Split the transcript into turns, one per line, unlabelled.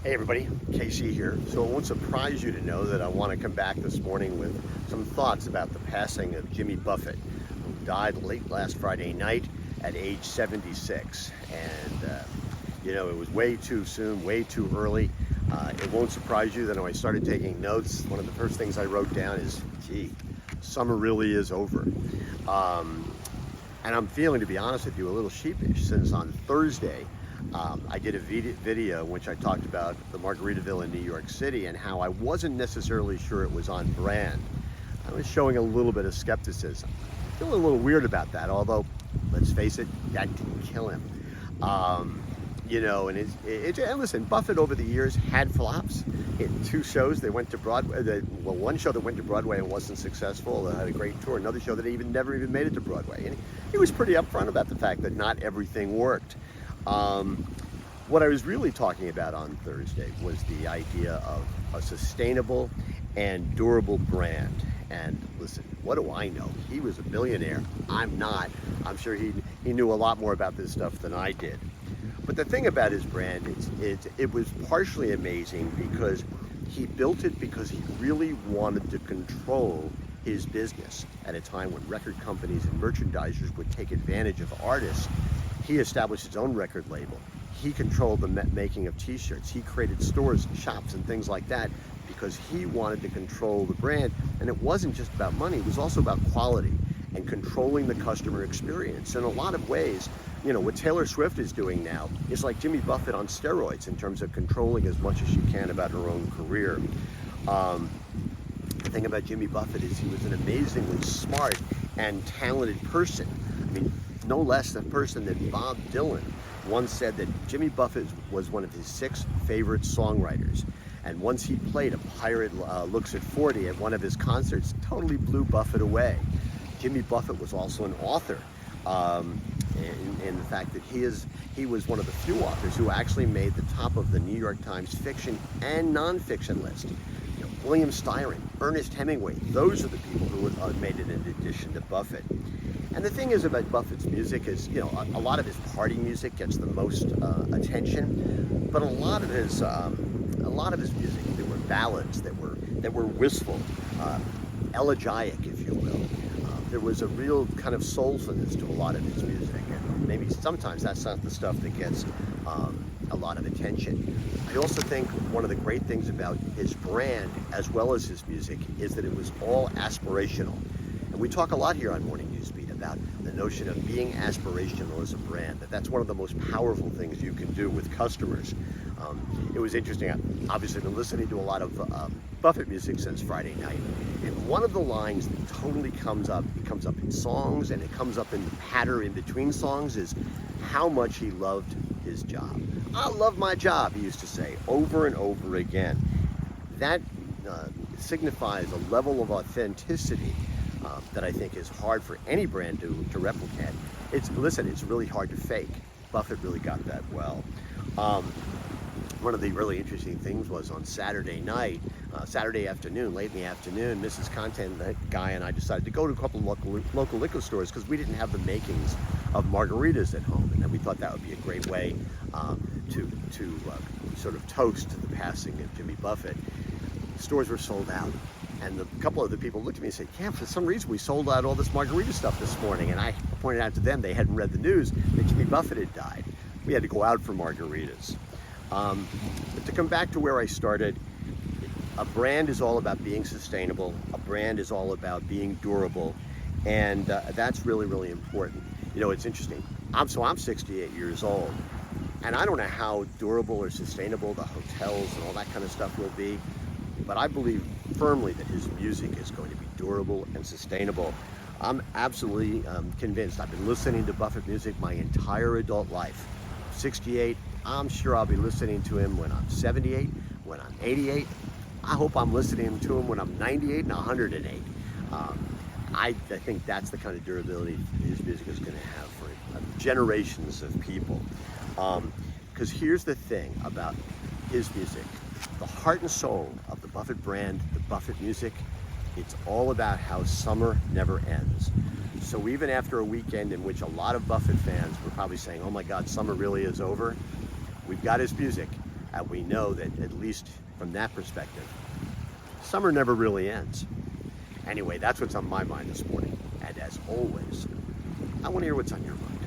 Hey everybody, KC here. So it won't surprise you to know that I want to come back this morning with some thoughts about the passing of Jimmy Buffett, who died late last Friday night at age 76. And, it was way too soon, way too early. It won't surprise you that when I started taking notes, one of the first things I wrote down is, gee, summer really is over. And I'm feeling, to be honest with you, a little sheepish since on Thursday, I did a video in which I talked about the Margaritaville in New York City and how I wasn't necessarily sure it was on brand. I was showing a little bit of skepticism. Feeling a little weird about that, although, let's face it, that didn't kill him. And listen, Buffett over the years had flops. In two shows, they went to Broadway. One show that went to Broadway and wasn't successful, had a great tour. Another show that never even made it to Broadway. And he was pretty upfront about the fact that not everything worked. What I was really talking about on Thursday was the idea of a sustainable and durable brand. And listen, what do I know? He was a billionaire. I'm not. I'm sure he knew a lot more about this stuff than I did. But the thing about his brand is it was partially amazing because he built it because he really wanted to control his business at a time when record companies and merchandisers would take advantage of artists. He established his own record label. He controlled the making of t-shirts. He created stores and shops and things like that because he wanted to control the brand. And it wasn't just about money, it was also about quality and controlling the customer experience. In a lot of ways, what Taylor Swift is doing now is like Jimmy Buffett on steroids in terms of controlling as much as she can about her own career. The thing about Jimmy Buffett is he was an amazingly smart and talented person. I mean, no less the person that Bob Dylan once said that Jimmy Buffett was one of his 6 favorite songwriters. And once he played A Pirate Looks at 40 at one of his concerts, totally blew Buffett away. Jimmy Buffett was also an author, in the fact that he was one of the few authors who actually made the top of the New York Times fiction and nonfiction list. William Styron, Ernest Hemingway, those are the people who made it in addition to Buffett. And the thing is about Buffett's music is, a lot of his party music gets the most attention, but a lot of his music, there were ballads that were wistful, elegiac, if you will. There was a real kind of soulfulness to a lot of his music, and maybe sometimes that's not the stuff that gets a lot of attention. I also think one of the great things about his brand, as well as his music, is that it was all aspirational. And we talk a lot here on Morning Newsbeat about the notion of being aspirational as a brand, that's one of the most powerful things you can do with customers. It was interesting. I've obviously been listening to a lot of Buffett music since Friday night, and one of the lines that totally comes up in songs and it comes up in the patter in between songs is how much he loved his job. I love my job, he used to say over and over again. That signifies a level of authenticity that I think is hard for any brand to replicate. It's really hard to fake. Buffett really got that well. One of the really interesting things was on Saturday night, Saturday afternoon, late in the afternoon, Mrs. Content Guy and I decided to go to a couple of local liquor stores because we didn't have the makings of margaritas at home, and then we thought that would be a great way to sort of toast the passing of Jimmy Buffett. Stores were sold out. And a couple of the people looked at me and said, yeah, for some reason we sold out all this margarita stuff this morning. And I pointed out to them they hadn't read the news that Jimmy Buffett had died. We had to go out for margaritas. But to come back to where I started, a brand is all about being sustainable. A brand is all about being durable. And that's really, really important. It's interesting. I'm 68 years old. And I don't know how durable or sustainable the hotels and all that kind of stuff will be. But I believe firmly that his music is going to be durable and sustainable. I'm absolutely convinced. I've been listening to Buffett music my entire adult life. 68, I'm sure I'll be listening to him when I'm 78, when I'm 88. I hope I'm listening to him when I'm 98 and 108. I think that's the kind of durability his music is going to have for generations of people. Because here's the thing about his music. The heart and soul of the Buffett brand, the Buffett music, it's all about how summer never ends. So even after a weekend in which a lot of Buffett fans were probably saying, oh my God, summer really is over, we've got his music. And we know that, at least from that perspective, summer never really ends. Anyway, that's what's on my mind this morning. And as always, I want to hear what's on your mind.